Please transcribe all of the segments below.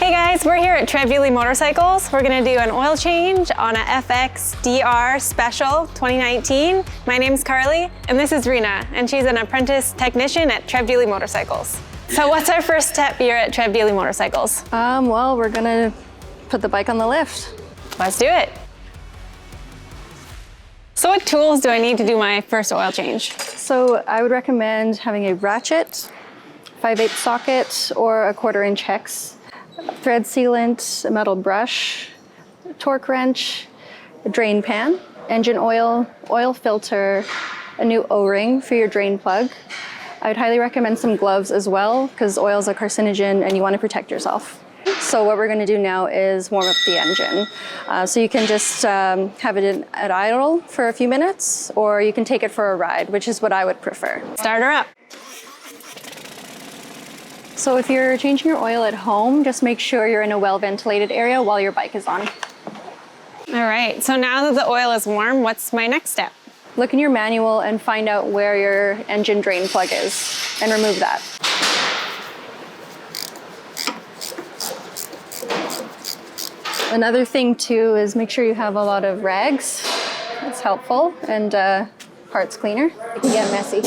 Hey guys, we're here at Trevulli Motorcycles. We're gonna do an oil change on a FX DR Special 2019. My name's Carly, and this is Rena, and she's an apprentice technician at Trevulli Motorcycles. So what's our first step here at Trevulli Motorcycles? Well, we're gonna put the bike on the lift. Let's do it. So what tools do I need to do my first oil change? So I would recommend having a ratchet, 5/8 socket, or a 1/4" hex, thread sealant, a metal brush, a torque wrench, a drain pan, engine oil, oil filter, a new O-ring for your drain plug. I would highly recommend some gloves as well, because oil is a carcinogen and you want to protect yourself. So what we're going to do now is warm up the engine. So you can just have it at idle for a few minutes, or you can take it for a ride, which is what I would prefer. Start her up. So if you're changing your oil at home, just make sure you're in a well-ventilated area while your bike is on. All right, so now that the oil is warm, what's my next step? Look in your manual and find out where your engine drain plug is and remove that. Another thing too is make sure you have a lot of rags. It's helpful, and parts cleaner. It can get messy.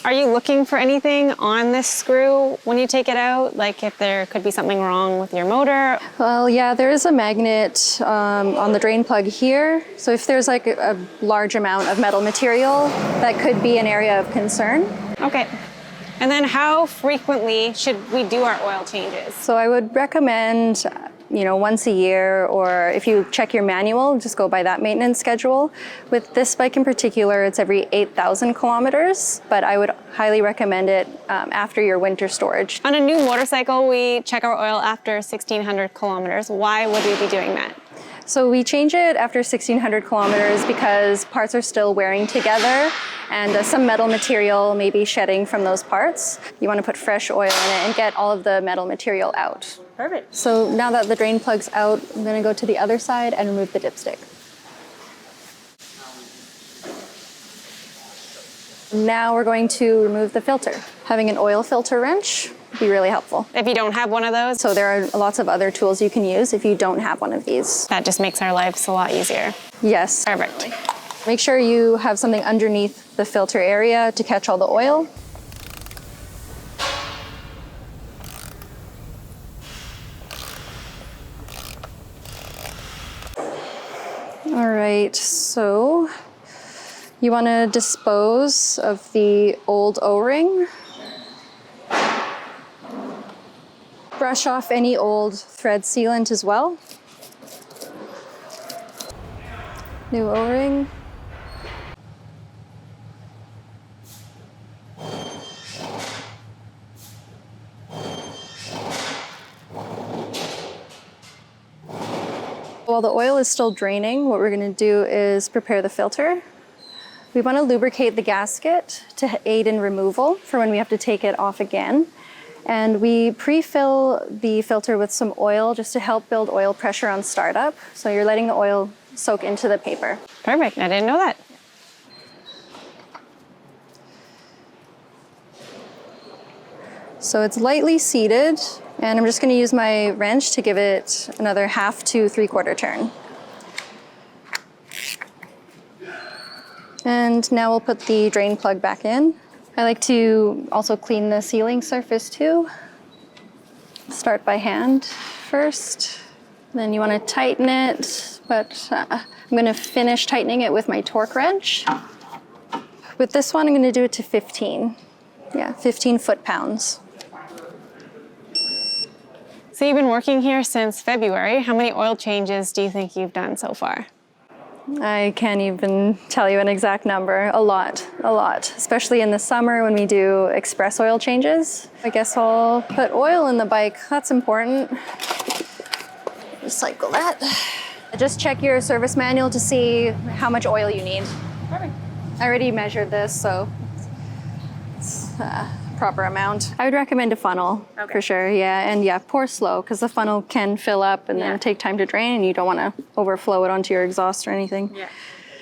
Are you looking for anything on this screw when you take it out? Like if there could be something wrong with your motor? Well, yeah, there is a magnet on the drain plug here. So if there's like a large amount of metal material, that could be an area of concern. Okay. And then how frequently should we do our oil changes? So I would recommend, once a year, or if you check your manual, just go by that maintenance schedule. With this bike in particular, it's every 8,000 kilometers, but I would highly recommend it after your winter storage. On a new motorcycle, we check our oil after 1,600 kilometers. Why would we be doing that? So we change it after 1,600 kilometers because parts are still wearing together, and some metal material may be shedding from those parts. You want to put fresh oil in it and get all of the metal material out. Perfect. So now that the drain plug's out, I'm going to go to the other side and remove the dipstick. Now we're going to remove the filter. Having an oil filter wrench would be really helpful. If you don't have one of those? So there are lots of other tools you can use if you don't have one of these. That just makes our lives a lot easier. Yes. Perfect. Make sure you have something underneath the filter area to catch all the oil. All right, so you want to dispose of the old O-ring. Brush off any old thread sealant as well. New O-ring. While the oil is still draining, what we're going to do is prepare the filter. We want to lubricate the gasket to aid in removal for when we have to take it off again. And we pre-fill the filter with some oil just to help build oil pressure on startup. So you're letting the oil soak into the paper. Perfect. I didn't know that. So it's lightly seated, and I'm just going to use my wrench to give it another 1/2 to 3/4 turn. And now we'll put the drain plug back in. I like to also clean the sealing surface too. Start by hand first. Then you want to tighten it, but I'm going to finish tightening it with my torque wrench. With this one, I'm going to do it to 15. Yeah, 15 foot-pounds. So you've been working here since February. How many oil changes do you think you've done so far? I can't even tell you an exact number. A lot, especially in the summer when we do express oil changes. I guess I'll put oil in the bike. That's important. Recycle that. Just check your service manual to see how much oil you need. Perfect. I already measured this, so it's proper amount. I would recommend a funnel for sure, yeah. And yeah, pour slow, because the funnel can fill up and then take time to drain, and you don't want to overflow it onto your exhaust or anything. Yeah.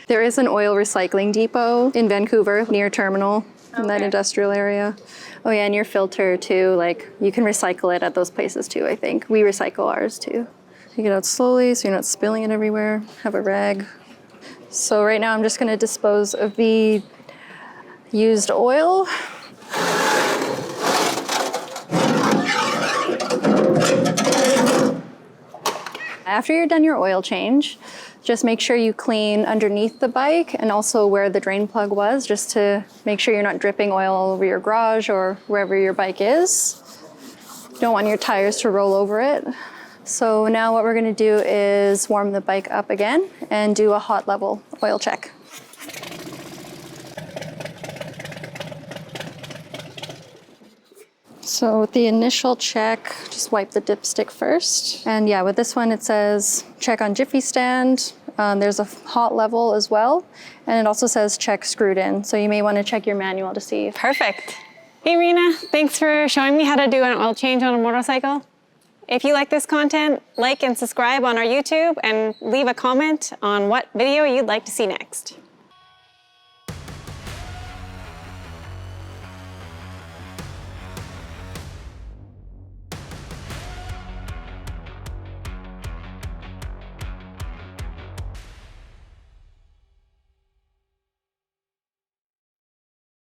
There is an oil recycling depot in Vancouver near Terminal. in that Okay. industrial area. Oh yeah, and your filter too, like you can recycle it at those places too, I think. We recycle ours too. Take it out slowly so you're not spilling it everywhere. Have a rag. So right now I'm just gonna dispose of the used oil. After you're done your oil change, just make sure you clean underneath the bike and also where the drain plug was, just to make sure you're not dripping oil all over your garage or wherever your bike is. You don't want your tires to roll over it. So now what we're gonna do is warm the bike up again and do a hot level oil check. So with the initial check, just wipe the dipstick first. And yeah, with this one it says check on Jiffy stand. There's a hot level as well. And it also says check screwed in. So you may want to check your manual to see. Perfect. Hey Rena, thanks for showing me how to do an oil change on a motorcycle. If you like this content, like and subscribe on our YouTube and leave a comment on what video you'd like to see next.